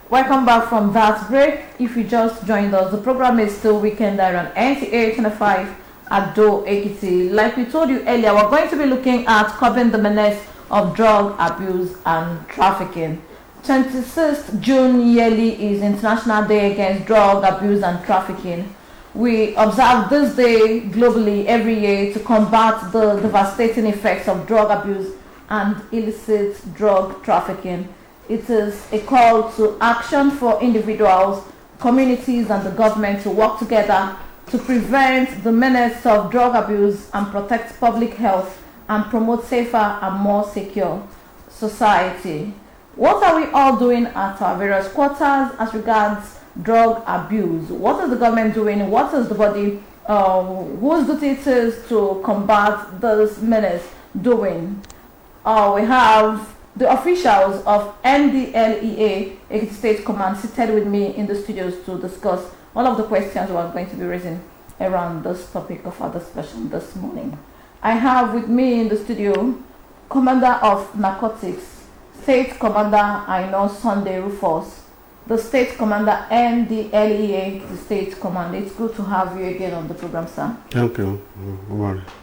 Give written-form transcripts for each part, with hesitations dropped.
Welcome back from that break. If you just joined us, the program is still Weekend on NTA 25 Ado-Ekiti. Like we told you earlier, we're going to be looking at curbing the menace of drug abuse and trafficking. 26th June yearly is International Day Against Drug Abuse and Trafficking. We observe this day globally every year to combat the devastating effects of drug abuse and illicit drug trafficking. It is a call to action for individuals, communities, and the government to work together to prevent the menace of drug abuse and protect public health and promote safer and more secure society. What are we all doing at our various quarters as regards drug abuse? What is the government doing? What is the body whose duty it is to combat this menace doing? We have the officials of NDLEA, Ekiti State Command, seated with me in the studios to discuss all of the questions we are going to be raising around this topic of our discussion this morning. I have with me in the studio Commander of Narcotics, State Commander Aino Sunday Rufus, the State Commander NDLEA, the State Command. It's good to have you again on the program, sir. Thank you.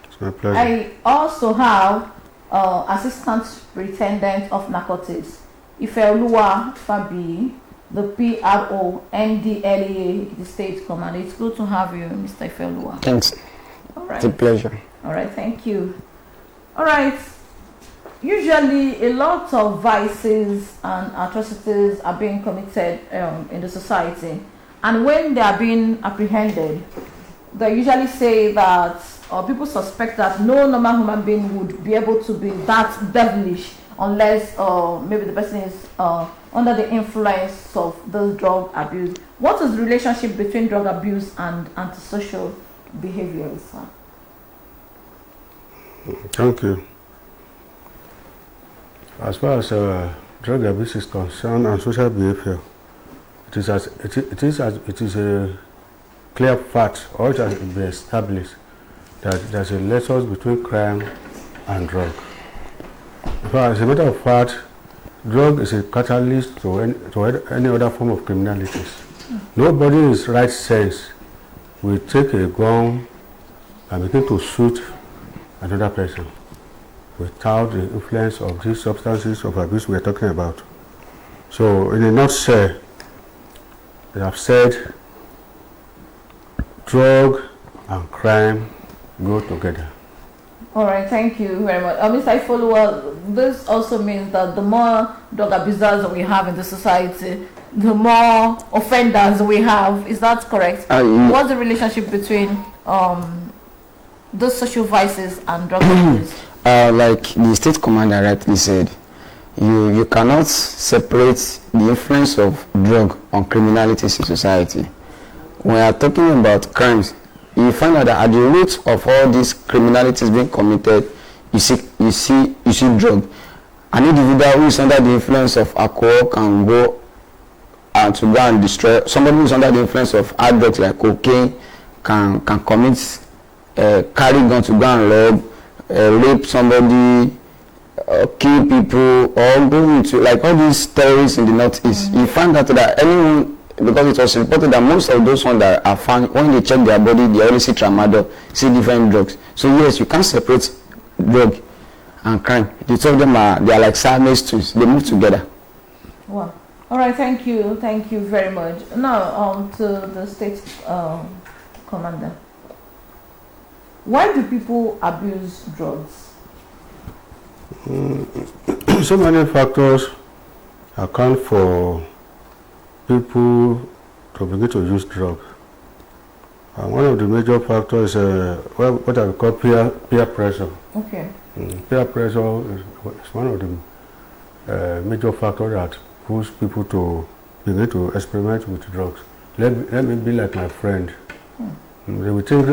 It's my pleasure. I also have Assistant Superintendent of Narcotics, Ifeoluwa Fabi, the PRO, NDLEA, the State Command. It's good to have you, Mr. Ifeoluwa. Thanks. All right. It's a pleasure. All right, thank you. All right. Usually, a lot of vices and atrocities are being committed in the society, and when they are being apprehended, they usually say that, or people suspect that no normal human being would be able to be that devilish unless maybe the person is under the influence of the drug abuse. What is the relationship between drug abuse and antisocial behaviors, sir? Thank you. As far as drug abuse is concerned and social behavior, it is a clear fact, or it has been established, that there's a nexus between crime and drug. As a matter of fact, drug is a catalyst to any other form of criminalities. Nobody in his right sense will take a gun and begin to shoot another person without the influence of these substances of abuse we are talking about. So, in a nutshell, I have said drug and crime go together. All right, thank you very much. Mr. Ifeoluwa, this also means that the more drug abusers we have in the society, the more offenders we have. Is that correct? What's the relationship between those social vices and drug abuse? Like the state commander rightly said, you cannot separate the influence of drug on criminalities in society. When we are talking about crimes, you find out that at the root of all these criminalities being committed, you see drug. An individual who is under the influence of alcohol can go to go and destroy. Somebody who is under the influence of hard drugs like cocaine can commit, carry gun to go and rob, rape somebody, kill people, or go into like all these terrorists in the northeast. You find out that anyone, because it was reported that most of those ones that are found, when they check their body, they only see tramadol, see different drugs. So yes, you can't separate drug and crime. The two of them they are like siamese twins. They move together. Wow. All right, thank you very much. Now to the state commander. Why do people abuse drugs? So many factors account for people to begin to use drugs. One of the major factors is what I call peer pressure. Okay. Peer pressure is one of the major factors that push people to begin to experiment with drugs. Let me be like my friend. They will think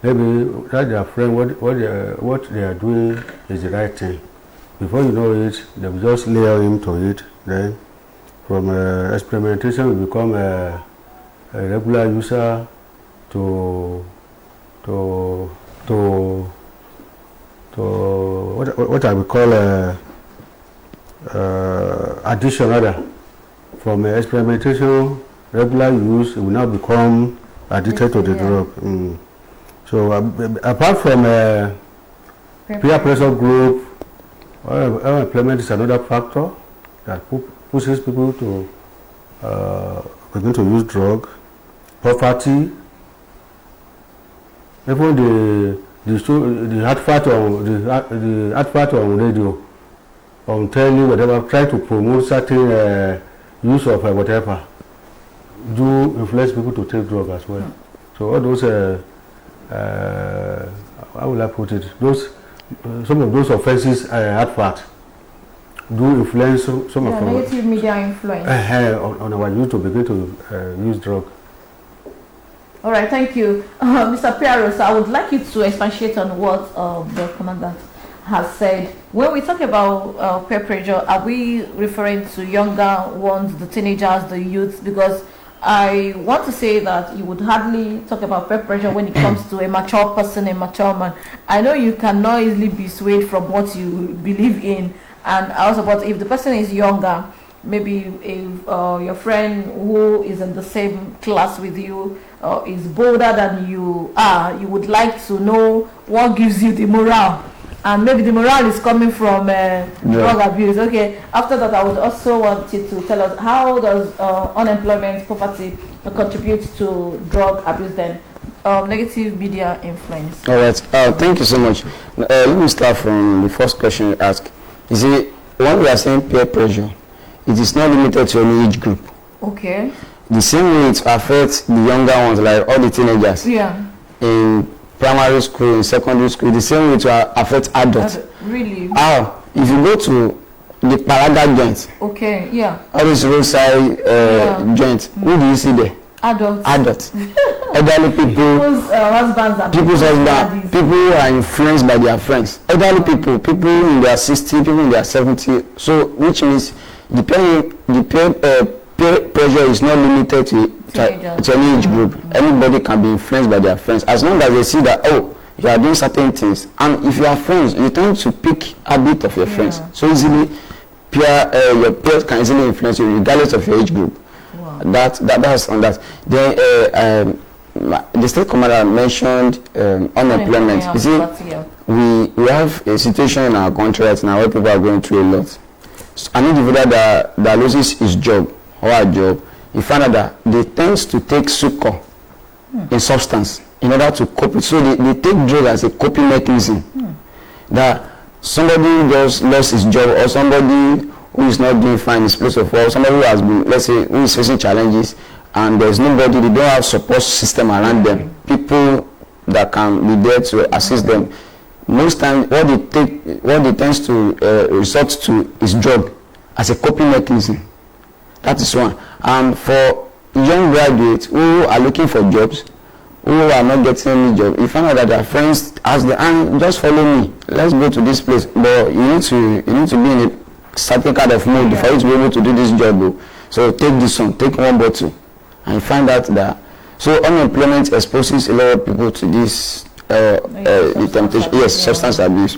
maybe that their friend, what they are doing is the right thing. Before you know it, they will just lure him to it. Then from experimentation, we become a regular user to what I would call addiction rather. from experimentation, regular use, it will now become addicted to the drug. So apart from peer pressure group, unemployment is another factor that pushes people to begin to use drug. Poverty, even the advert on radio, on telling whatever, try to promote certain use of whatever, do influence people to take drug as well. So all those, how will I put it? Some of those offenses advert do influence some of our negative media influence on our youth to begin to use drug. All right, thank you, Mr. Piaros. I would like you to expatiate on what the commandant has said. When we talk about peer pressure, are we referring to younger ones, the teenagers, the youths? Because I want to say that you would hardly talk about peer pressure when it comes to a mature person, a mature man. I know you cannot easily be swayed from what you believe in, and also, but if the person is younger, maybe if your friend who is in the same class with you is bolder than you are, you would like to know what gives you the morale, and maybe the morale is coming from drug abuse. Okay, after that I would also want you to tell us how does unemployment, poverty contribute to drug abuse then? Negative media influence. All right, thank you so much. Let me start from the first question you asked. You see, when we are saying peer pressure, it is not limited to any age group. Okay. The same way it affects the younger ones, like all the teenagers. Yeah. In primary school, in secondary school, the same way it will affect adults. Really? How? If you go to the paraga joint. Okay, yeah. All these roadside joints, who do you see there? Adults. Adults. Elderly people. People's husbands. People's husbands. People who are influenced by their friends. Elderly people in their 60, people in their 70. So, which means the peer pressure is not limited to any age group. Anybody can be influenced by their friends, as long as they see that, oh, you are doing certain things, and if you are friends, you tend to pick a bit of your friends. So easily, your peers can easily influence you regardless of your age group. Wow. That's on that. Then the state commander mentioned unemployment. You see, we have a situation in our country right now where people are going through a lot. An individual that loses his job or her job, you find out that they tend to take succor in substance in order to cope. So they take drug as a coping mechanism. That somebody just lost his job, or somebody who is not doing fine in his place of work, somebody who has been, let's say, who is facing challenges, and there's nobody, they don't have support system around them, people that can be there to assist them. Most times, what they tend to resort to is drug as a coping mechanism. That is one. And for young graduates who are looking for jobs, who are not getting any job, you find out that their friends ask them, and just follow me, let's go to this place. But you need to be in a certain kind of mood for you to be able to do this job. So take this one, take one bottle, and you find out that. So unemployment exposes a lot of people to this. The temptation, substance abuse.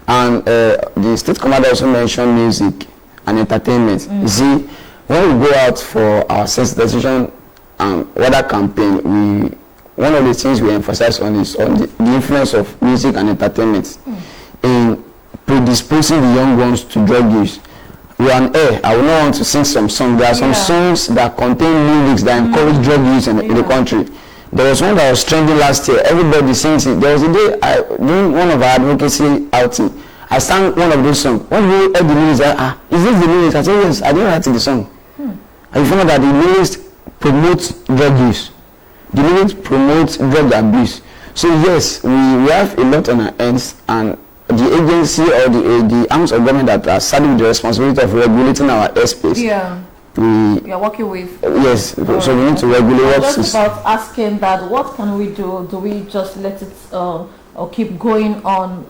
And the state commander also mentioned music and entertainment. You see, when we go out for our sensitization and weather campaign, one of the things we emphasize on is on the influence of music and entertainment in predisposing the young ones to drug use. We are on air. I will not want to sing some songs. There are some songs that contain lyrics that encourage drug use in the country. There was one that was trending last year. Everybody sings it. There was a day during one of our advocacy outing, I sang one of those songs. When we heard the lyrics, is this the lyrics? I said, yes, I didn't write the song. And you found out that the lyrics promote drug use. The lyrics promote drug abuse. So yes, we have a lot on our hands, and the agency or the arms of government that are saddled with the responsibility of regulating our airspace. We are working with. Yes, so we need to regulate. Just about asking that, what can we do? Do we just let it or keep going on?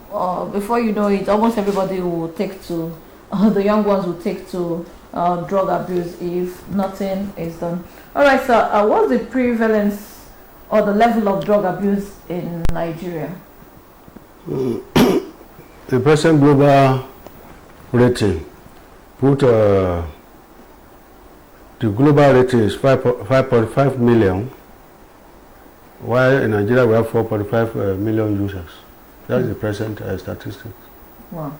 Before you know it, almost everybody will take to, the young ones will take to drug abuse if nothing is done. All right, sir. What's the prevalence or the level of drug abuse in Nigeria? The present global rating put the global rating is 5.5 million, while in Nigeria we have 4.5 million users. That's the present statistics. Wow.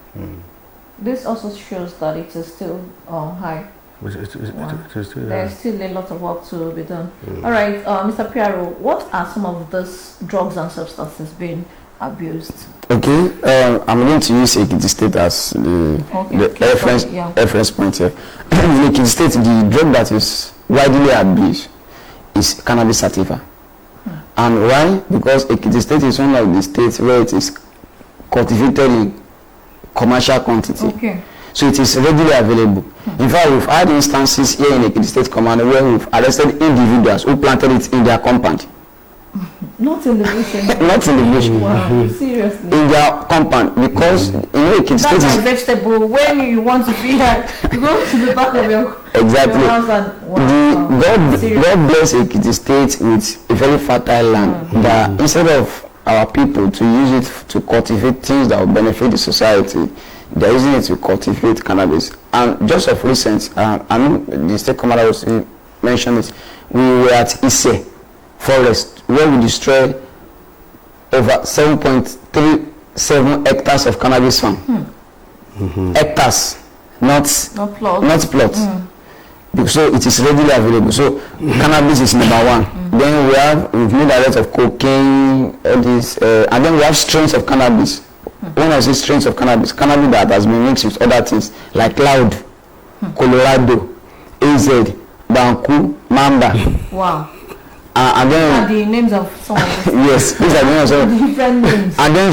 This also shows that it is still high. It is still, There's still a lot of work to be done. All right, Mr. Piero, what are some of these drugs and substances being abused? Okay, I'm going to use Ekiti State as the reference point here. In Ekiti State, the drug that is widely abused is cannabis sativa. And why? Because Ekiti State is one of the states where it is cultivated in commercial quantity. Okay. So it is readily available. In fact, we've had instances here in Ekiti State Command where we've arrested individuals who planted it in their compound. Not in the bush. Not in the bush. Wow, seriously. In their compound, because Ekiti State that's is my vegetable. When you want to feed her, you go to the back of your exactly. house and wow. God bless Ekiti State with a very fertile land that instead of our people to use it to cultivate things that will benefit the society, they're using it to cultivate cannabis. And just of recent, I know the state commander was mentioned it, we were at Ise forest where we destroyed over 7.37 hectares of cannabis farm. Hectares, not plots. So it is readily available. So cannabis is number one. Then we've made a lot of cocaine, all this, and then we have strains of cannabis. When I say strains of cannabis that has been mixed with other things like Loud, Colorado, AZ, Banku, Mamba. Wow. And then the names of some of yes, these are the names of different names. And then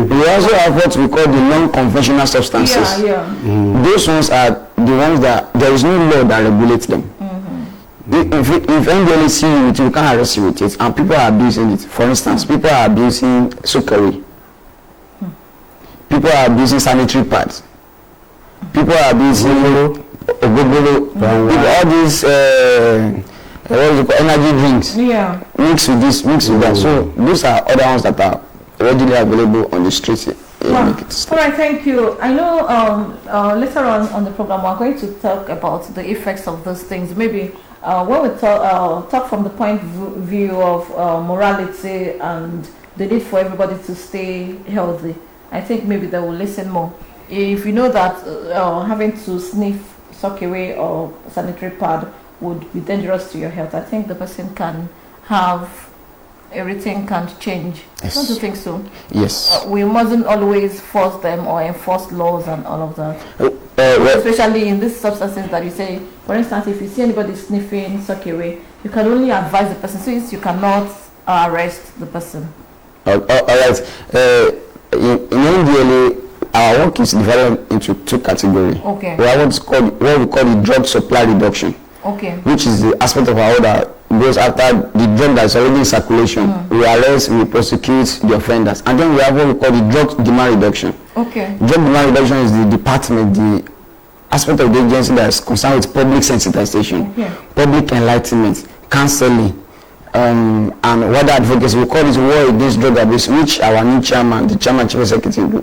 we also have what we call the non-conventional substances. Those ones are the ones that there is no law that regulates them. If anybody see you with it, you can't arrest you with it, and people are abusing it. For instance, people are abusing sukari. People are abusing sanitary pads. People are abusing all these energy drinks. Mix with this, mix with that. So these are other ones that are readily available on the streets. All right, thank you. I know later on the program we're going to talk about the effects of those things. Maybe when we talk from the point of view of morality and the need for everybody to stay healthy, I think maybe they will listen more. If you know that having to sniff, sock away, or sanitary pad would be dangerous to your health, I think the person can have everything can change. Yes. Don't you think so? Yes. We mustn't always force them or enforce laws and all of that. Especially in these substances that you say, for instance, if you see anybody sniffing, sock away, you can only advise the person, since you cannot arrest the person. All right. In NDLA, our work is divided into two categories. Okay. We have what we call the drug supply reduction. Okay. Which is the aspect of our order that goes after the drug that is already in circulation. We arrest, we prosecute the offenders. And then we have what we call the drug demand reduction. Okay. Drug demand reduction is the department, the aspect of the agency that is concerned with public sensitization, public enlightenment, counseling, and wider advocacy. We call it war against drug abuse, which our new chairman, the chairman chief executive,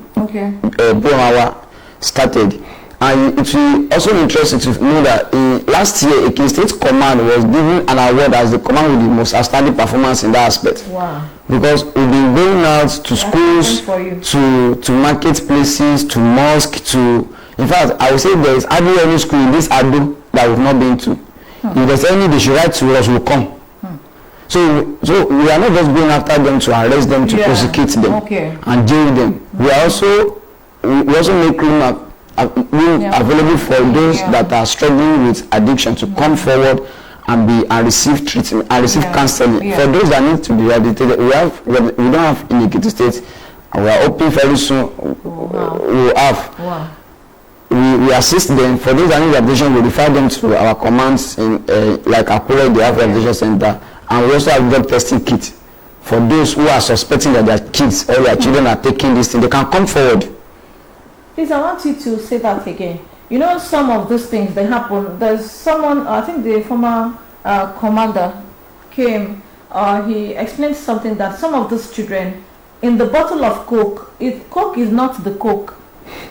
started. And it will also be interesting to know that last year, Ekiti State Command was given an award as the command with the most outstanding performance in that aspect. Wow. Because we've been going out to schools, to marketplaces, to mosques, to... In fact, I would say there is hardly any school in this Ado that we've not been to. If there's any they should write to us, we'll come. So we are not just going after them to arrest them, to prosecute them and jail them. We also make room available for those that are struggling with addiction to come forward and receive treatment and receive counseling. For those that need to be rehabilitated, we don't have in Ekiti State, and we are open very soon. We assist them. For those that need rehabilitation, we refer them to our commands in like Akure, the Rehabilitation Center, and we also have drug testing kit for those who are suspecting that their kids or their children are taking this thing. They can come forward. Please, I want you to say that again. You know, some of these things, they happen. There's someone, I think the former commander came, he explained something that some of these children, in the bottle of Coke, Coke is not the Coke.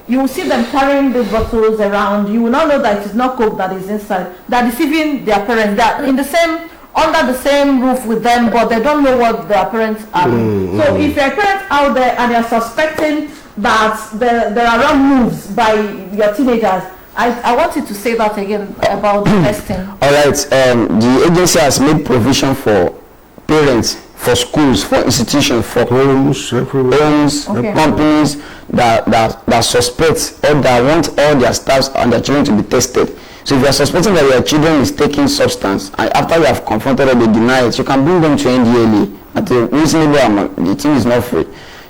You will see them carrying these bottles around. You will not know that it is not coke that is inside. They are deceiving their parents. They are in the same, under the same roof with them, but they don't know what their parents are doing. So if your parents out there and they are suspecting that there are wrong moves by your teenagers, I want you to say that again about the testing. All right. The agency has made provision for parents, for schools, for institutions, for homes, companies that suspect or that want all their staffs and their children to be tested. So if you are suspecting that your children is taking substance, and after you have confronted them, they deny it, you can bring them to NDLA at a reasonable amount. The thing is not free.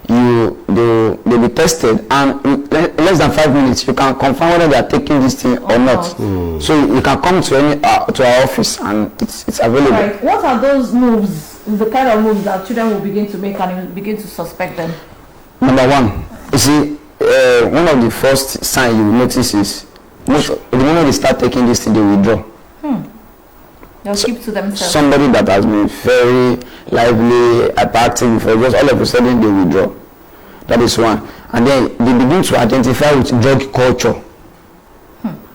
They'll be tested, and in less than 5 minutes you can confirm whether they are taking this thing or not. So you can come to our office and it's available. Right. What are those moves, the kind of moves that children will begin to make and you begin to suspect them? Number one, you see, one of the first signs you will notice is the moment they start taking this thing, they withdraw. They'll keep to themselves. Somebody that has been very lively, hyperactive before, just all of a sudden they withdraw. That is one. And then they begin to identify with drug culture.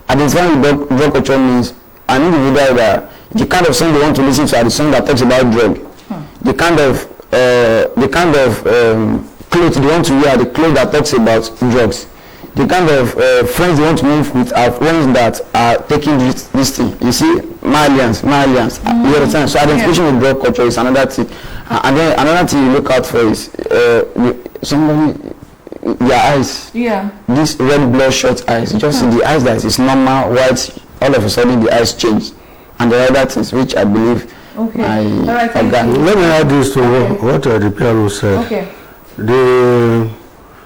Identifying with drug culture means an individual that the kind of song they want to listen to are the song that talks about drug. The kind of clothes they want to wear are the clothes that talks about drugs. The kind of friends they want to move with are friends that are taking this thing. You see, Malians, you understand? So identification with drug culture is another thing. And then another thing you look out for is somebody, their eyes. Yeah. This red bloodshot eyes. You just see the eyes that is normal, white, all of a sudden the eyes change. And the other things which I believe I got. Let me add this to what the PRO said. Okay.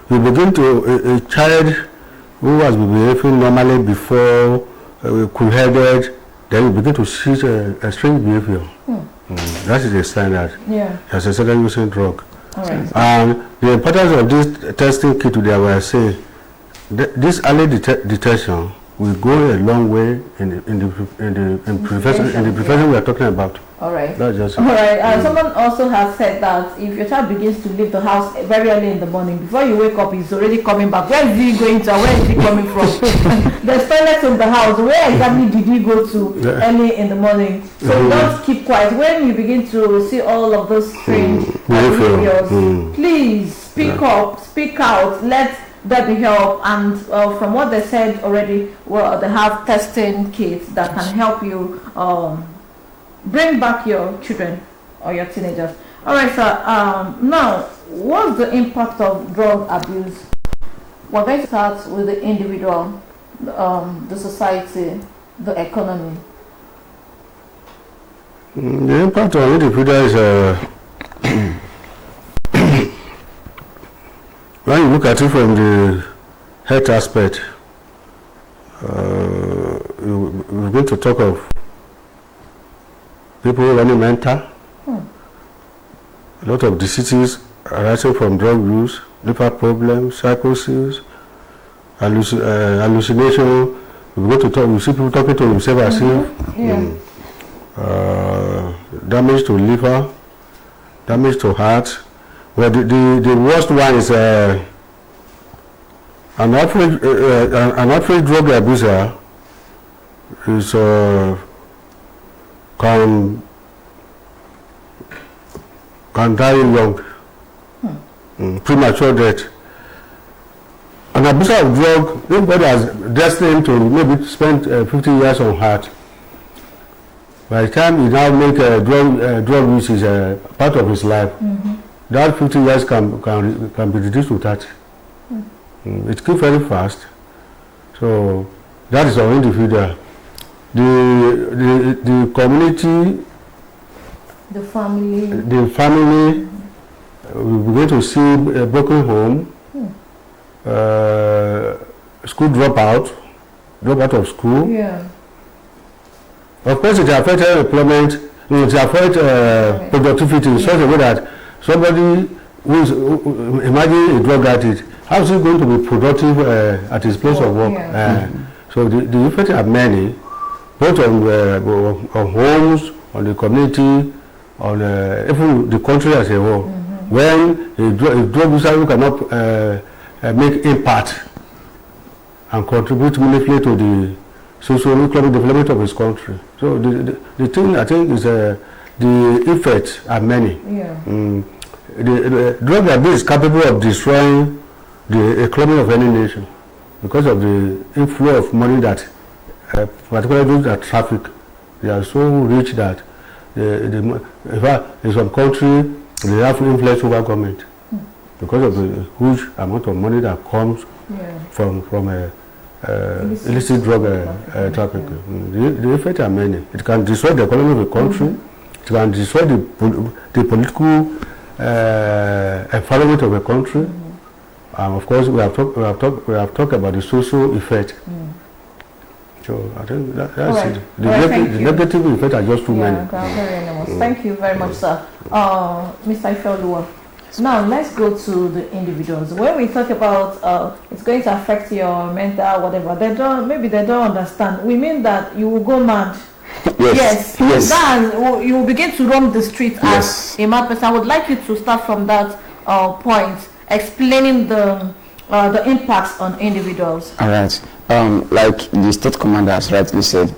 You begin to, a child who has been behaving normally before, cool-headed, then you begin to see a strange behavior. That is a sign that he has started using drug. All right. And the importance of this testing kit today, I will say, this early detection will go a long way in the profession we are talking about. All right. That's just all right. Someone also has said that if your child begins to leave the house very early in the morning, before you wake up, he's already coming back. Where is he going to? Where is he coming from? There's toilets in the house. Where exactly did he go to early in the morning? So don't keep quiet. When you begin to see all of those strange behaviors, please speak up, speak out. Let there be help. And from what they said already, well, they have testing kits that can help you bring back your children or your teenagers. All right, sir. Now, what's the impact of drug abuse? We're going to start with the individual, the society, the economy. The impact on individual is when you look at it from the health aspect, we're going to talk of people running mental, a lot of diseases arising from drug use, liver problems, psychosis, hallucination. We're going to talk. We see people talking to themselves as if damage to liver, damage to heart. Well, the worst one is an average drug abuser is can die young, premature death. An abuser of drug, anybody has destined to maybe spend 50 years on heart. By the time he now make drug use is a part of his life, that 50 years can be reduced to 30. It goes very fast. So that is our individual. The community, the family, we begin to see a broken home, school drop out of school. Yeah. Of course, it affects employment. It affects productivity in such a way that somebody who is, imagine a drug addict, how is he going to be productive at his place of work? So the effects are many, both on homes, on the community, on even the country as a whole. When a drug user who cannot make impact and contribute meaningfully to the socio-economic development of his country. So the thing I think is the effects are many. Yeah. The drug abuse is capable of destroying the economy of any nation because of the inflow of money that, particularly those that traffic, they are so rich that in fact, in some country they have influence over government because of the huge amount of money that comes from illicit drug trafficking. The effects are many. It can destroy the economy of the country. It can destroy the political environment of the country. And of course, we have talked about the social effect. So I think that's it. The negative effects are just too many. Very enormous. Thank you very much, sir. Mr. Ifeoluwa. Now let's go to the individuals. When we talk about it's going to affect your mental whatever, they don't understand. We mean that you will go mad. Yes. Then you will begin to roam the streets as a mad person. I would like you to start from that point, explaining the impacts on individuals. All right. Like the state commander has rightly said,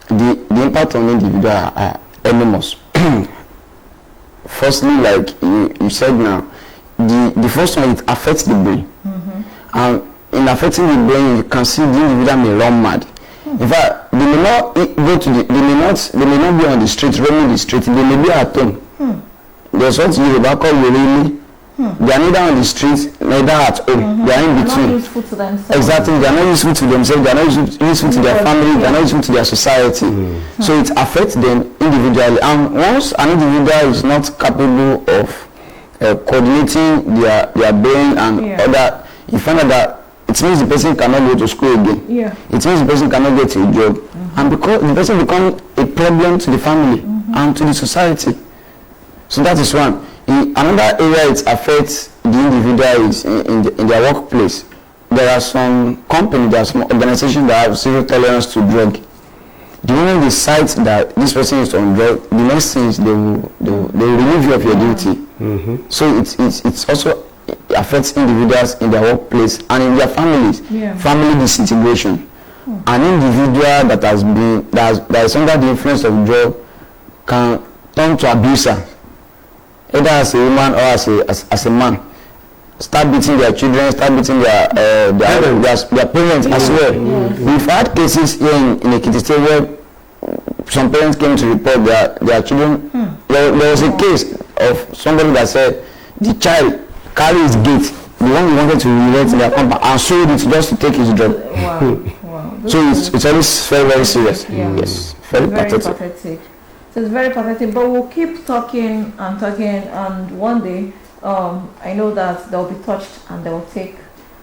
the impact on individuals are enormous. Firstly, like you said now, the first one, it affects the brain. And in affecting the brain, you can see the individual may run mad. In fact, they may not go to they may not be on the street, roaming the street. They may be at home. There's what you call really. They are neither on the street, neither at home. They are in between. Not useful to themselves. Exactly. They are not useful to themselves. They are not useful to their family. They are not useful to their society. So it affects them individually. And once an individual is not capable of coordinating their brain and other, you find out that it means the person cannot go to school again. It means the person cannot get a job. And because the person becomes a problem to the family and to the society. So that is one. Another area it affects the individual is in their workplace. There are some companies, there are some organizations that have zero tolerance to drug. The moment they cite that this person is on drug, the next thing is they will relieve you of your duty. So it's also affects individuals in their workplace and in their families. Family disintegration. An individual that is under the influence of drug can turn to abuser, either as a woman or as a man. Start beating their children, start beating their parents as well. We've had cases here in Ekiti State where some parents came to report their children. There was a case of somebody that said the child carried his gate, the one he wanted to relate in their compound, and sold it just to take his drug. So it's always very, very serious. Yes, very pathetic. So it's very pathetic, but we'll keep talking, and one day, I know that they'll be touched and they will take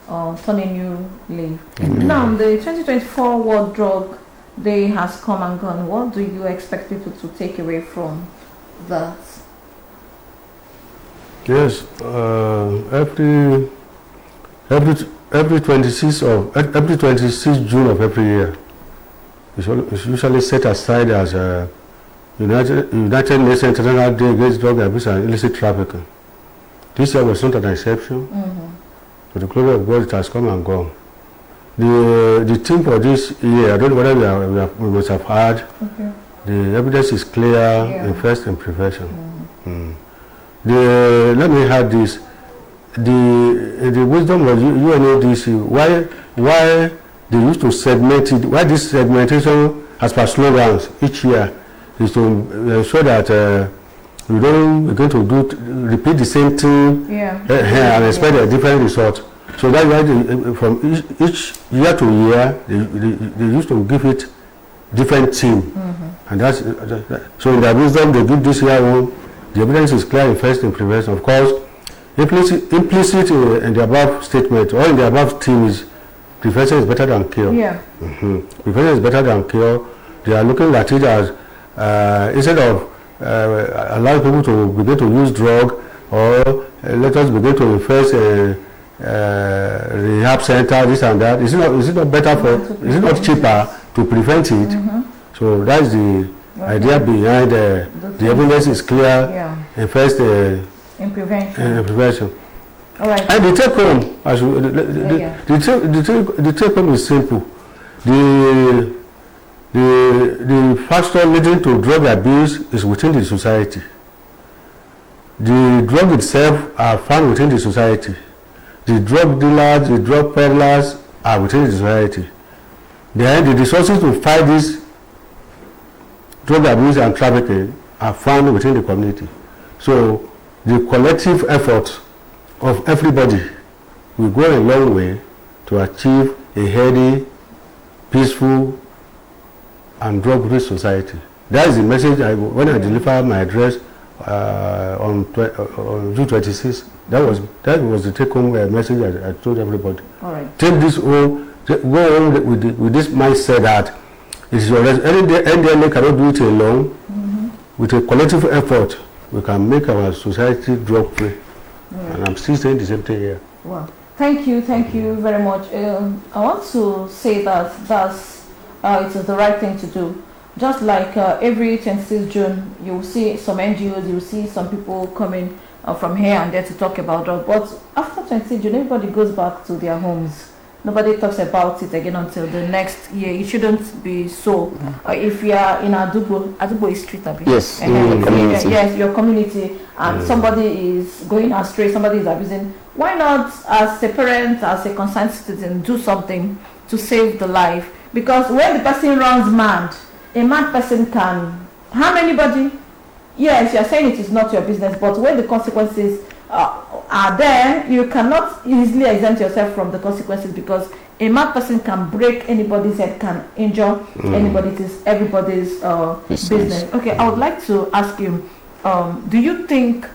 turn a new leaf. Now, the 2024 World Drug Day has come and gone. What do you expect people to take away from that? Yes, every 26th June of every year is usually set aside as a United Nations International Day Against Drug Abuse and Illicit Trafficking. This year was not an exception. To the glory of God, it has come and gone. The theme for this year, I don't know whether we must have heard. The evidence is clear in first and prevention. Let me add this. The wisdom of UNODC, why they used to segment it, why this segmentation as per slogans each year is to ensure that we don't begin to repeat the same thing and expect a different result. So that's why from each year to year they used to give it different theme. And that's so in their wisdom they give this year one. The evidence is clear in first in prevention. Of course, implicit in the above statement or in the above theme is prevention is better than cure. Prevention is better than cure. They are looking at it as instead of allowing people to begin to use drug or let us begin to invest rehab center, this and that. Is it not better is it not cheaper to prevent it? So that's the idea behind the evidence is clear in first in prevention. All right. And the take home, the take home is simple. The factor leading to drug abuse is within the society. The drug itself are found within the society. The drug dealers, the drug peddlers are within the society. Then the resources to fight this drug abuse and trafficking are found within the community. So the collective effort of everybody will go a long way to achieve a healthy, peaceful, and drug-free society. That is the message when I delivered my address on June 26th. That was the take-home message I told everybody. All right. Take this home, go on with this mindset that it is your NDLA cannot do it alone. With a collective effort, we can make our society drug-free. And I'm still saying the same thing here. Wow. Thank you very much. I want to say that it is the right thing to do. Just like every 26th June, you will see some NGOs, you will see some people coming from here and there to talk about drugs. But after 26th June, everybody goes back to their homes. Nobody talks about it again until the next year. It shouldn't be so. If you are in Adubo is street, yes, yes, your community, and somebody is going astray, somebody is abusing. Why not, as a parent, as a concerned citizen, do something to save the life? Because when the person runs mad, a mad person can harm anybody. Yes, you are saying it is not your business, but when the consequences are there, you cannot easily exempt yourself from the consequences, because a mad person can break anybody's head, can injure anybody. It is everybody's business. Okay, I would like to ask you, do you think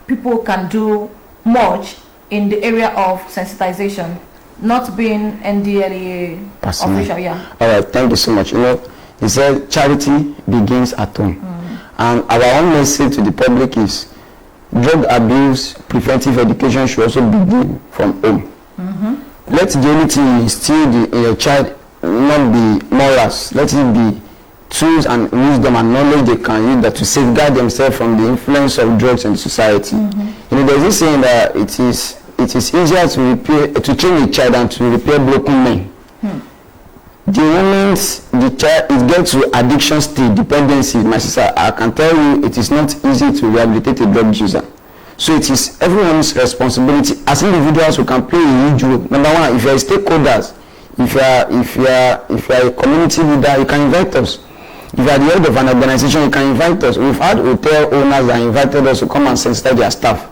people can do much in the area of sensitization, not being NDLA official? Yeah. All right, thank you so much. You said charity begins at home. And our own message to the public is drug abuse preventive education should also begin from home. Let the only thing instill in your child not be morals. Let it be tools and wisdom and knowledge they can use that to safeguard themselves from the influence of drugs in society. There's this saying that it is easier to train a child than to repair broken men. The moment the child gets to addiction state, dependency, my sister, I can tell you it is not easy to rehabilitate a drug user. So it is everyone's responsibility as individuals who can play a huge role. Number one, if you are stakeholders, if you are a community leader, you can invite us. If you are the head of an organization, you can invite us. We've had hotel owners that invited us to come and sensitize their staff.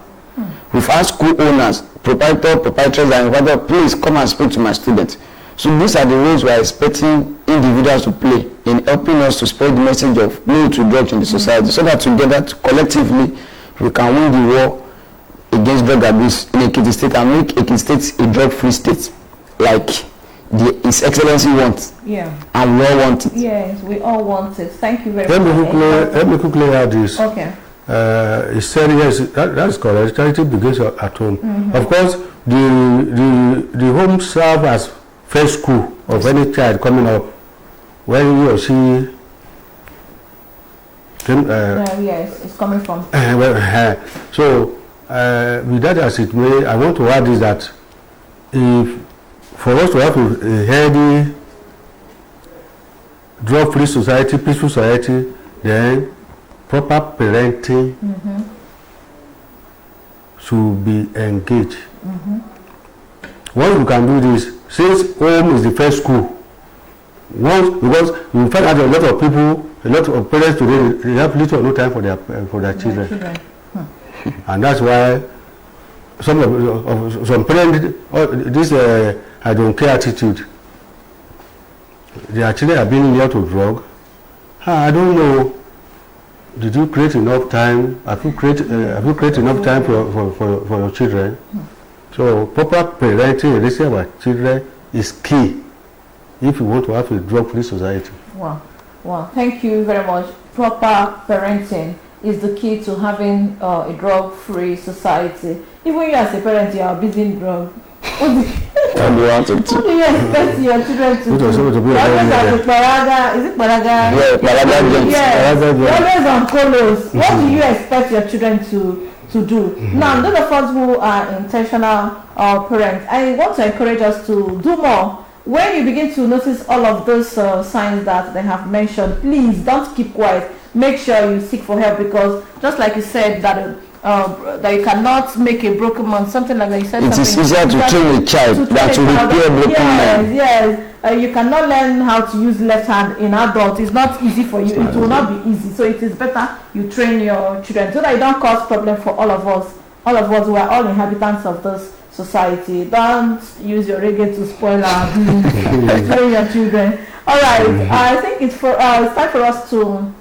We've had school owners, proprietors that invited, please come and speak to my students. So these are the roles we are expecting individuals to play in helping us to spread the message of no to drugs in the society, so that together, collectively, we can win the war against drug abuse in Ekiti State and make Ekiti State a drug-free state, like His Excellency wants. Yeah. And we all want it. Yes, we all want it. Thank you very much. Let me quickly add this. Okay. He said yes, that's correct. Charity begins at home. Of course, the home serve as first school of any child coming up when he or she yes, it's coming from. So with that as it may, I want to add is that if for us to have a healthy, drug-free society, peaceful society, then proper parenting should be engaged. Once you can do this, since home is the first school, because you find out a lot of people, a lot of parents today, they have little or no time for their children. And that's why some parents, this I don't care attitude, their children are being near to drug. I don't know. Did you create enough time? Have you created enough time for your children? So proper parenting and raising our children is key if you want to have a drug-free society. Wow. Thank you very much. Proper parenting is the key to having a drug-free society. Even you as a parent, you are abusing drugs. What do you expect your children to do? Is it Paraga? Yeah, Paraga. Yes. Always on colos. What do you expect your children to to do. Now, those of us who are intentional parents, I want to encourage us to do more. When you begin to notice all of those signs that they have mentioned, please don't keep quiet. Make sure you seek for help, because just like you said that you cannot make a broken man, something like that. You said it is easier to train a child than to repair a broken man. Yes. You cannot learn how to use left hand in adult. It's not easy for you. It will not be easy. So it is better you train your children so that you don't cause problem for all of us. All of us who are all inhabitants of this society. Don't use your reggae to spoil our train your children. All right. I think it's time for us to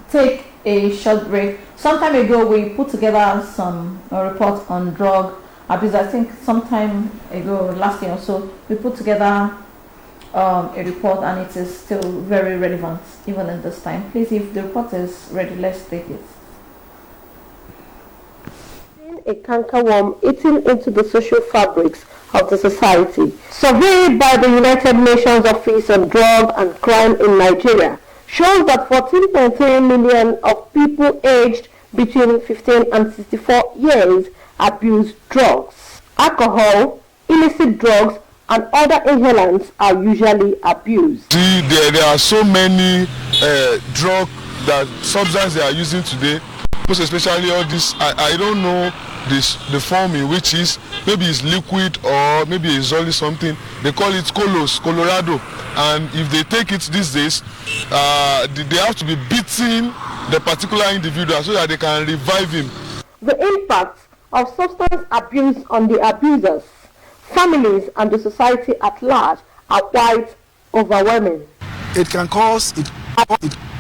take a short break. Some time ago, we put together some reports on drug abuse. I think sometime ago, last year or so, we put together a report, and it is still very relevant even in this time. Please, if the report is ready, let's take it. A cankerworm eating into the social fabrics of the society. Survey by the United Nations Office on Drug and Crime in Nigeria shows that 14.3 million of people aged between 15 and 64 years abuse drugs. Alcohol, illicit drugs, and other inhalants are usually abused. See, there are so many drug substances they are using today, most especially all this. I don't know the form in which is, maybe it's liquid or maybe it's only something. They call it Colorado, and if they take it these days, they have to be beating the particular individual so that they can revive him. The impact of substance abuse on the abusers, families, and the society at large are quite overwhelming. It can cause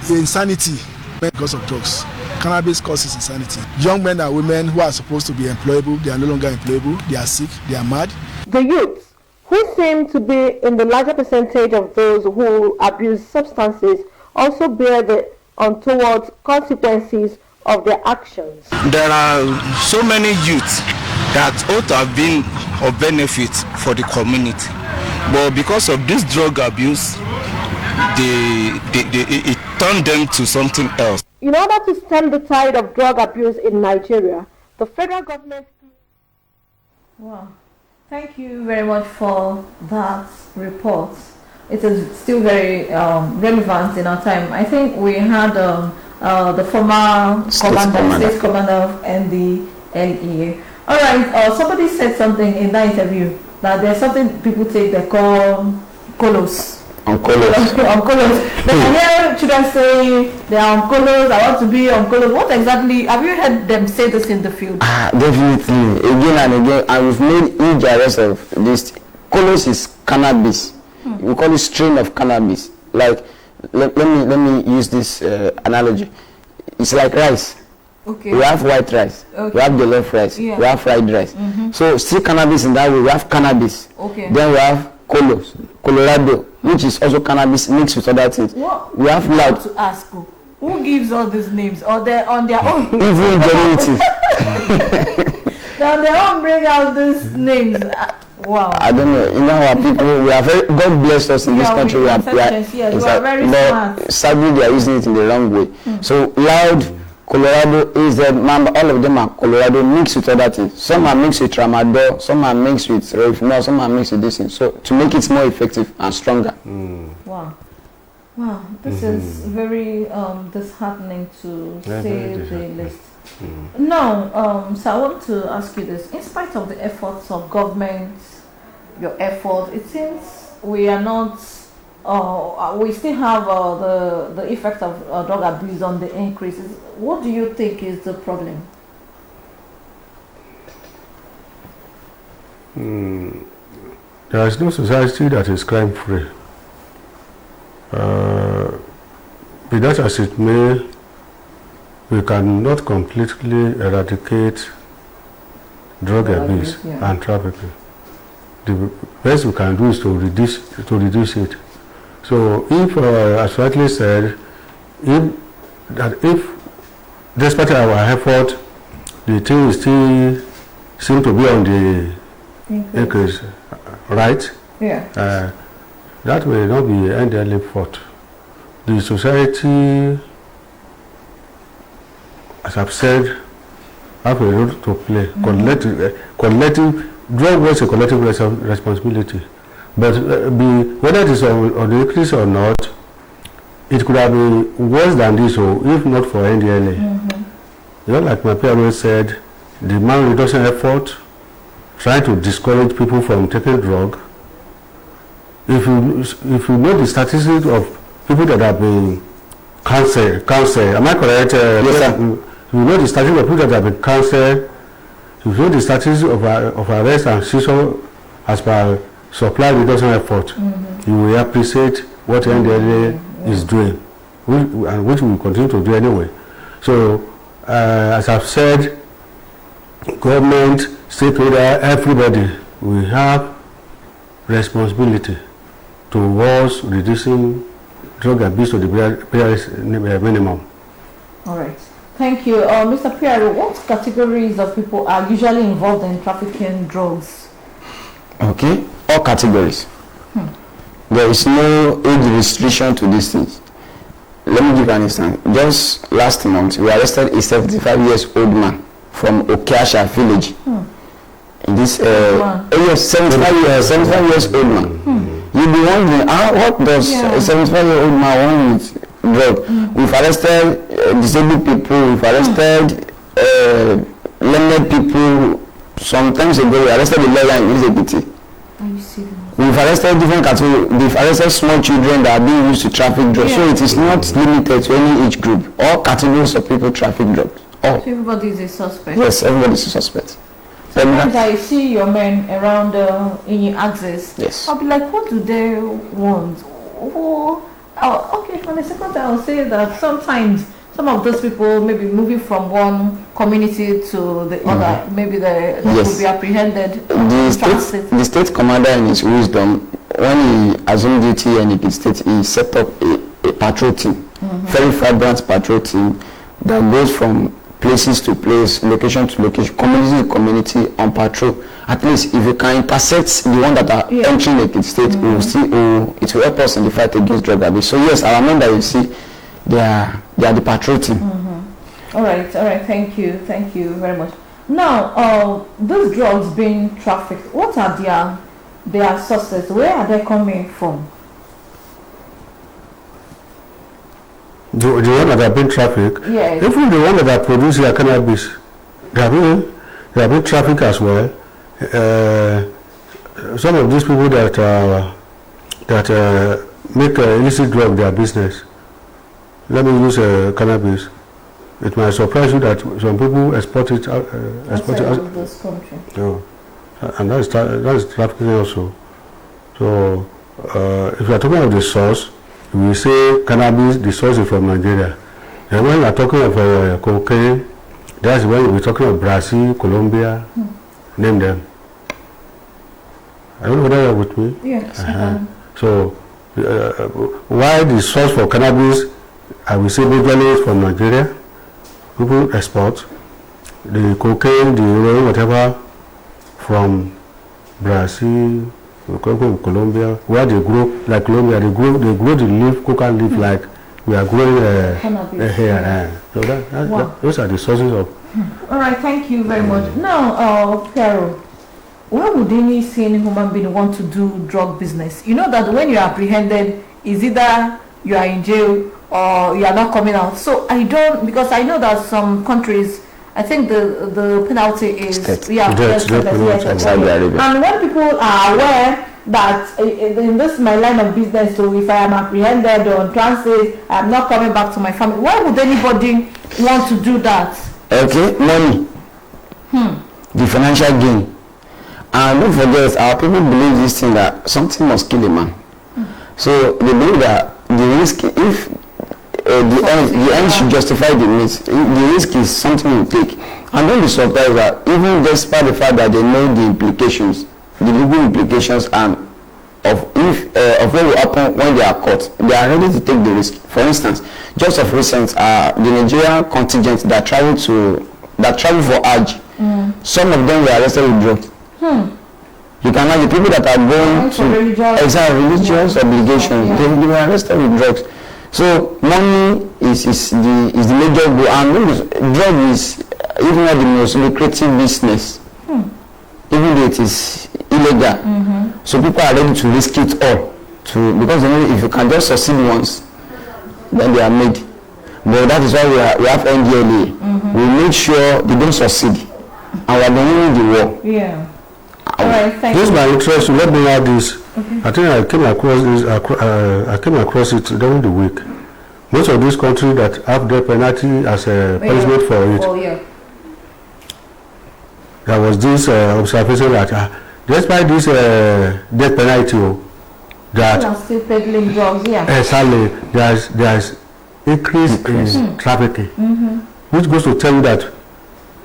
insanity because of drugs. Cannabis causes insanity. Young men and women who are supposed to be employable, they are no longer employable, they are sick, they are mad. The youth, who seem to be in the larger percentage of those who abuse substances, also bear the untoward consequences of their actions. There are so many youths that ought to have been of benefit for the community, but because of this drug abuse, it turned them to something else. In order to stem the tide of drug abuse in Nigeria, the federal government... Wow. Thank you very much for that report. It is still very relevant in our time. I think we had the former state commander of NTA. All right, somebody said something in that interview that there's something people take they call colos. On colos. Then I hear children say they are on colos, I want to be on colos. What exactly, have you heard them say this in the field? Definitely. Again and again, and we've made huge arrests of this. Colos is cannabis. We call it strain of cannabis. Like, let me use this analogy. It's like rice. Okay. We have white rice. Okay. We have jollof rice. Yeah. We have fried rice. So still cannabis in that way. We have cannabis. Okay. Then we have Colorado, which is also cannabis mixed with other things. What? We have loud. To ask who gives all these names, or they on their own? Even generative. They on their own bring out these names. Wow. I don't know. You know how people, we are very, God bless us in this country. We are very smart. Sadly, they are using it in the wrong way. So loud, Colorado, AZ, Mamba, all of them are Colorado mixed with other things. Some are mixed with Tramadol, some are mixed with Refinol, some are mixed with this thing. So to make it more effective and stronger. Wow. Wow. This is very disheartening to say the least. Now, so I want to ask you this. In spite of the efforts of government, your efforts, it seems we are not, we still have the effect of drug abuse on the increases. What do you think is the problem? There is no society that is crime-free. Be that as it may, we cannot completely eradicate drug abuse and trafficking. The best we can do is to reduce it. So, if, as rightly said, if despite our effort, the thing still seem to be on the increase, right? Yeah. That will not be NDLA fault. The society, as I've said, have a role to play. Collective drug was a collective responsibility, but whether it is on the increase or not, it could have been worse than this, if not for NDLA. You know, like my parents said, the man reduction effort, trying to discourage people from taking drug. If you know the statistics of people that have been cancer, am I correct? Yes, sir. If you know the statistics of people that have been cancer, if you know the statistics of arrest and seizure as per supply reduction effort, you will appreciate what NDLA is doing, and which we will continue to do anyway. So, as I've said, government, stakeholder, everybody, we have responsibility towards reducing drug abuse to the barest minimum. All right. Thank you. Mr. Piero, what categories of people are usually involved in trafficking drugs? Okay, all categories. There is no age restriction to these things. Let me give an instance. Just last month, we arrested a 75-year-old man from Okiasha village. In this, yes, 75 years old man. You'll be wondering, what does a 75-year-old man want with drug? We've arrested disabled people, we've arrested learned people. Sometimes ago, we arrested a lawyer in Illicit. Are you serious? We've arrested different categories. We've arrested small children that are being used to traffic drugs. So it is not limited to any age group. All categories of people traffic drugs. All. So everybody is a suspect? Yes, everybody is a suspect. Sometimes I see your men around in your access. Yes. I'll be like, what do they want? Okay, on the second time, I'll say that sometimes some of those people may be moving from one community to the other. Maybe they will be apprehended. The state commander, in his wisdom, when he assumed duty in the state, he set up a patrol team, very vibrant patrol team that goes from places to place, location to location, community to community on patrol. At least if you can intercept the one that are entering the state, it will help us in the fight against drug abuse. So yes, our men that you see, they are the patrol team. All right, thank you very much. Now, those drugs being trafficked, what are their sources? Where are they coming from? The one that have been trafficked, yes. Even the one that are producing their cannabis, they have been trafficked as well. Some of these people that make illicit drug their business. Let me use cannabis. It might surprise you that some people export it out. Outside of this country. No, and that is trafficking also. So, if you are talking about the source, we say cannabis, the source is from Nigeria. And when we are talking of cocaine, that's when we're talking of Brazil, Colombia, name them. I don't know whether you're with me. Yes. So, why the source for cannabis, I will say majorly is from Nigeria. People export the cocaine, the heroin, whatever, from Brazil, Colombia, where they grow, like Colombia, they grow the leaf, coca leaf, like we are growing here. So those are the sources of. All right, thank you very much. Now, Piero, why would any sane human being want to do drug business? You know that when you are apprehended, is either you are in jail or you are not coming out. So because I know that some countries, I think the penalty is and when people are aware that in this my line of business, so if I am apprehended or on transit, I am not coming back to my family. Why would anybody want to do that? Okay, money. The financial gain. And don't forget, our people believe this thing that something must kill a man. So they believe that the risk, if the end should justify the means, the risk is something you take. And don't be surprised that even despite the fact that they know the implications, the legal implications and of what will happen when they are caught, they are ready to take the risk. For instance, just of recent, the Nigerian contingent that travel for Hajj, some of them were arrested with drugs. You can imagine people that are going to religious obligations, they were arrested with drugs. So money is the major goal, and drug is even at the most lucrative business, even though it is illegal. So people are ready to risk it all because they know if you can just succeed once, then they are made. But that is why we have NDLA. We make sure they don't succeed, and we are winning the war. Yeah. All right. Thank This you. is my interest. Let me add this. I think I came across this. I came across it during the week. Most of these countries that have death penalty as a punishment for it. Oh yeah. There was this observation that despite this death penalty, that People are still peddling drugs. Yeah. exactly there's increase in trafficking, which goes to tell you that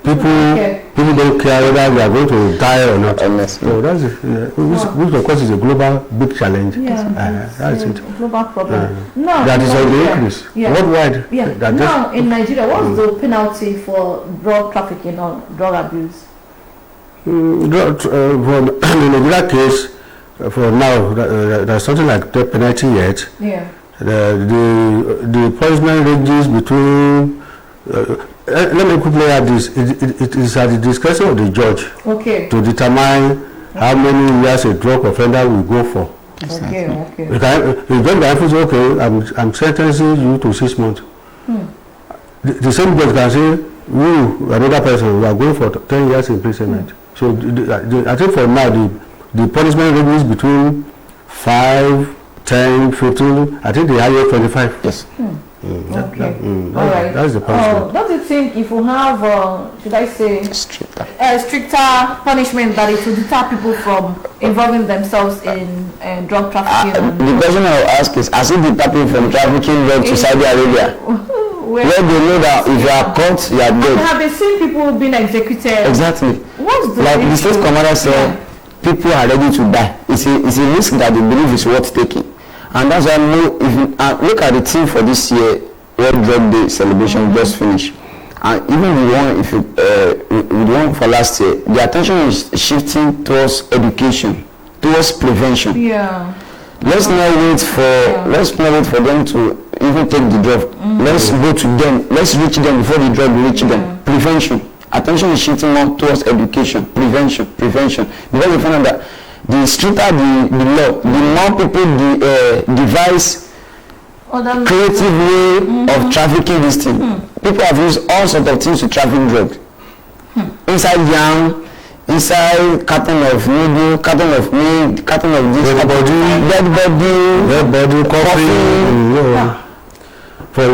people don't care whether they are going to die or not. So that's which of course is a global big challenge. Yeah, that's it. Global problem. No, That is on the increase worldwide. Yeah. Now in Nigeria, what's the penalty for drug trafficking or drug abuse? In the Nigeria case, for now, there's something like death penalty yet. Yeah. The punishment ranges between. Let me quickly add this. It is at the discretion of the judge to determine how many years a drug offender will go for. Okay. The judge can say, okay, I'm sentencing you to 6 months. The same judge can say, you, another person, you are going for 10 years imprisonment. So I think for now, the punishment ranges between 5, 10, 15, I think the highest 25. Yes. Okay. All right. That's the punishment. Don't you think if we have, should I say, stricter punishment that it will deter people from involving themselves in drug trafficking? The question I will ask is, has it deterred people from trafficking drugs to Saudi Arabia? Where they know that if you are caught, you are dead. I have been seeing people being executed. Exactly. What's the like the state commander said, people are ready to die. It's a risk that they believe is worth taking. And that's why if you look at the theme for this year, World Drug Day celebration just finished. And even the one for last year, the attention is shifting towards education, towards prevention. Yeah. Let's not wait for them to even take the drug. Let's go to them. Let's reach them before the drug reach them. Prevention. Attention is shifting more towards education, prevention. Because we find out that the stricter the law, the more people devise creative way of trafficking this thing. People have used all sorts of things to traffic drugs. Inside yam, inside carton of noodle, carton of meat, carton of this, dead body, coffee. For the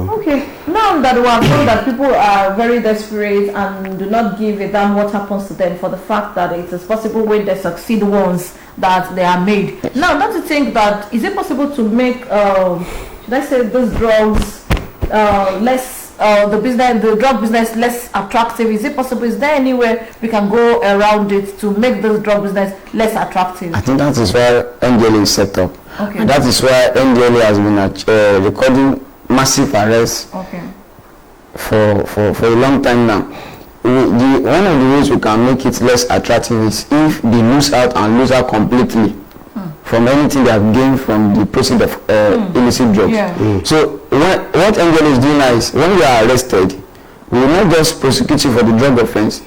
okay. Now that we are told that people are very desperate and do not give a damn what happens to them for the fact that it is possible when they succeed once that they are made. Now, don't you think that is it possible to make let's say those drugs less the drug business less attractive? Is it possible? Is there any way we can go around it to make this drug business less attractive? I think that is why NDLA is set up. Okay. And that is why NDLA has been recording massive arrests for a long time now. One of the ways we can make it less attractive is if they lose out completely from anything they have gained from the proceeds of illicit drugs. So what NGL is doing now is when you are arrested, we will not just prosecute you for the drug offense.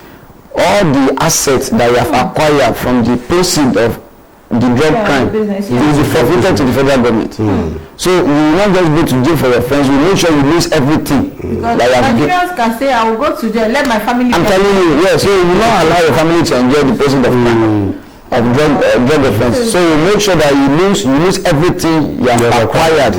All the assets that you have acquired from the proceeds of the drug crime will be forfeited to the federal government. So we will not just go to jail for your offense, we will make sure you lose everything. Because Nigerians can say, I will go to jail, let my family. I'm telling you, yes, so you will not allow your family to enjoy the proceeds of crime. Of drug offense. So you make sure that you lose everything you have acquired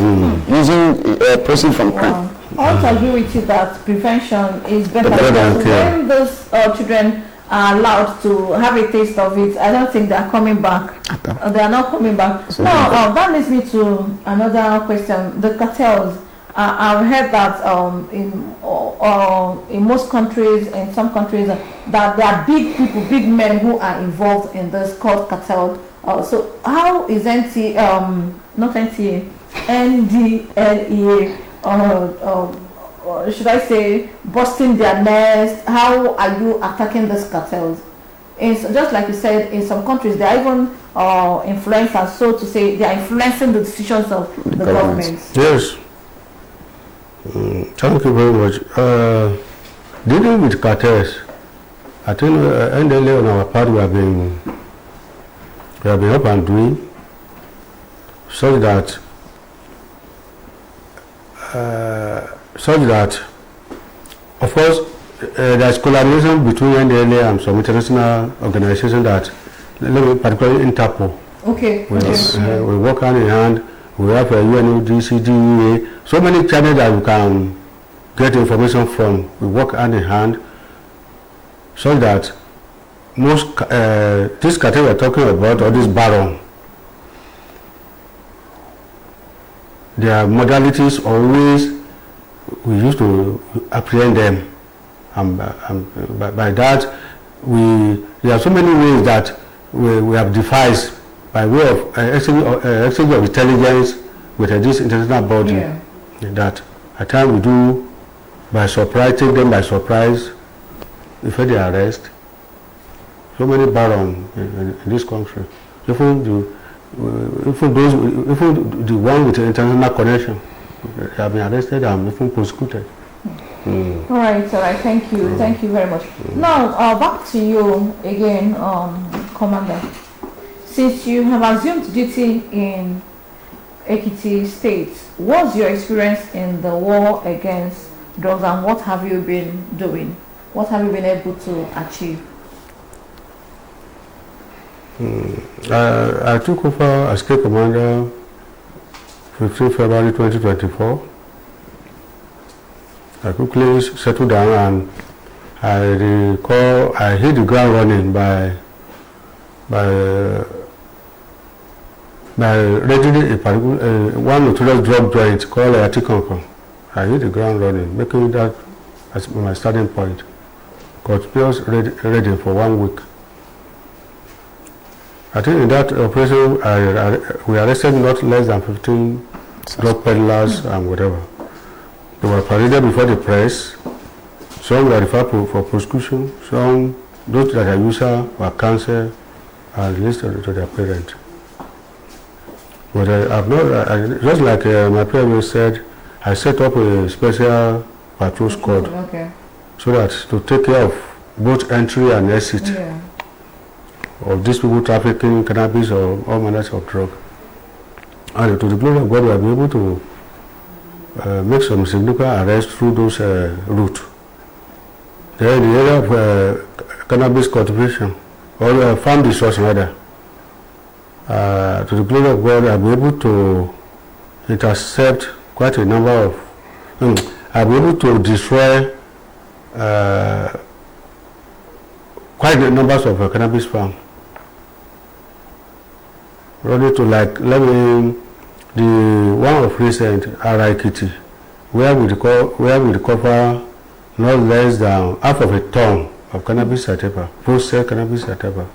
using proceeds from crime. I want to agree with you that prevention is better because when those children are allowed to have a taste of it, I don't think they are coming back. They are not coming back. So now that leads me to another question. The cartels. I've heard that in most countries, in some countries, that there are big people, big men who are involved in this called cartel. So how is NDLEA, should I say, busting their nest? How are you attacking these cartels? Just like you said, in some countries, they are even influencers, so to say, they are influencing the decisions of the government. Yes. Thank you very much. Dealing with cartels, I think NDLA on our part we have been up and doing such that of course there is collaboration between NDLA and some international organizations that, particularly Interpol. Okay. We work hand in hand. We have UNODC, DEA, so many channels that we can get information from. We work hand in hand so that most this cartel we are talking about, or this baron, their modalities always we used to apprehend them, and by that there are so many ways that we have devised by way of exchange of intelligence with this international body, that at times we do by surprise, take them by surprise before they arrest. So many barons in this country, even the one with the international connection, they have been arrested and even prosecuted. All right, thank you very much. Now, back to you again, Commander. Since you have assumed duty in Ekiti State, what's your experience in the war against drugs, and what have you been doing? What have you been able to achieve? I took over as State Commander 15 February 2024. I quickly settled down, and I hit the ground running by reading one notorious drug joint called Ado-Ekiti. I hit the ground running, making that as my starting point. Got just ready for 1 week. I think in that operation, we arrested not less than 15 drug peddlers and whatever. They were paraded before the press. Some were referred for prosecution. Some, those that are users, were cancelled and released to their parents. But just like my parents said, I set up a special patrol squad so that to take care of both entry and exit of these people trafficking cannabis or all manners of drug. And to the glory of God, we have been able to make some significant arrests through those routes. Then in the area of cannabis cultivation, or farm destruction rather, to the glory of God, I've been able to intercept quite a number of, I've been able to destroy quite a numbers of cannabis farms. Ready to the one of recent Ado-Ekiti, where we recover not less than half of a ton of cannabis sativa, processed cannabis sativa.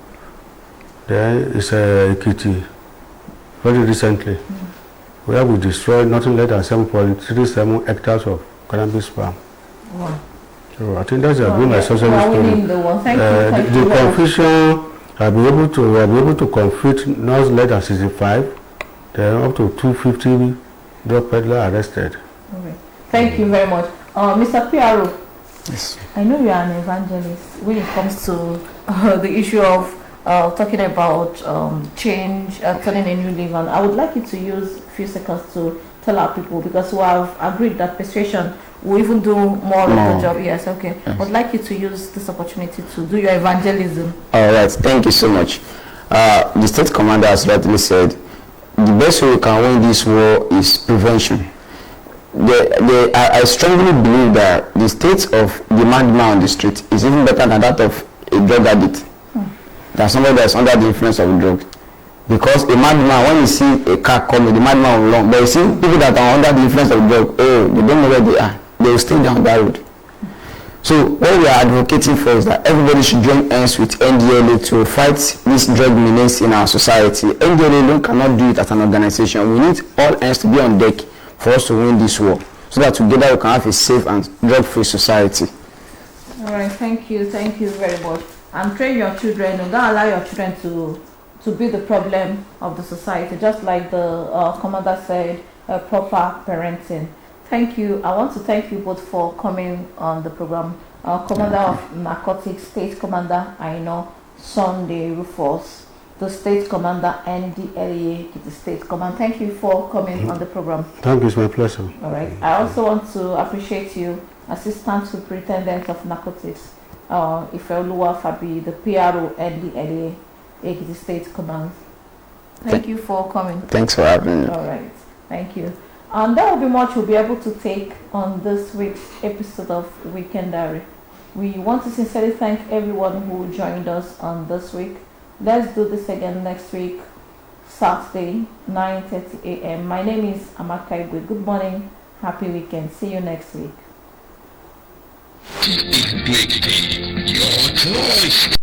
There is Ekiti, very recently, where we destroyed nothing less than 7.37 hectares of cannabis farm. Wow. So I think that's been my social story. The confusion, I'll be able to conflict not less than 65, then up to 250 drug peddlers arrested. Okay. Thank you very much. Mr. Piaro, yes. I know you are an evangelist when it comes to the issue of talking about change, turning a new leaf, and I would like you to use a few seconds to tell our people, because we have agreed that persuasion will even do more of the job. Yes, okay. Yes. I would like you to use this opportunity to do your evangelism. All right, thank you so much. The state commander has rightly said, the best way we can win this war is prevention. I strongly believe that the state of the madman on the street is even better than that of a drug addict. Than somebody that's under the influence of drug. Because a madman, when you see a car coming, the madman will run. But you see people that are under the influence of drug, they don't know where they are. They will stay down that road. So what we are advocating for is that everybody should join hands with NDLA to fight this drug menace in our society. NDLA alone cannot do it as an organization. We need all hands to be on deck for us to win this war, so that together we can have a safe and drug-free society. All right, thank you very much. And train your children, and don't allow your children to be the problem of the society, just like the commander said, proper parenting. Thank you. I want to thank you both for coming on the program. Commander of Narcotics, State Commander Aino Sunday Rufus, the State Commander NDLEA, the State Command. Thank you for coming on the program. Thank you, it's my pleasure. All right. I also want to appreciate you, Assistant Superintendent of Narcotics, Ifeoluwa Fabi, the PRO NDLEA, the State Command. Thank you for coming. Thanks for having me. All right. Thank you. And that will be much we'll be able to take on this week's episode of Weekend Diary. We want to sincerely thank everyone who joined us on this week. Let's do this again next week, Saturday, 9:30 a.m. My name is Amaka Igwe. Good morning. Happy weekend. See you next week. Your choice.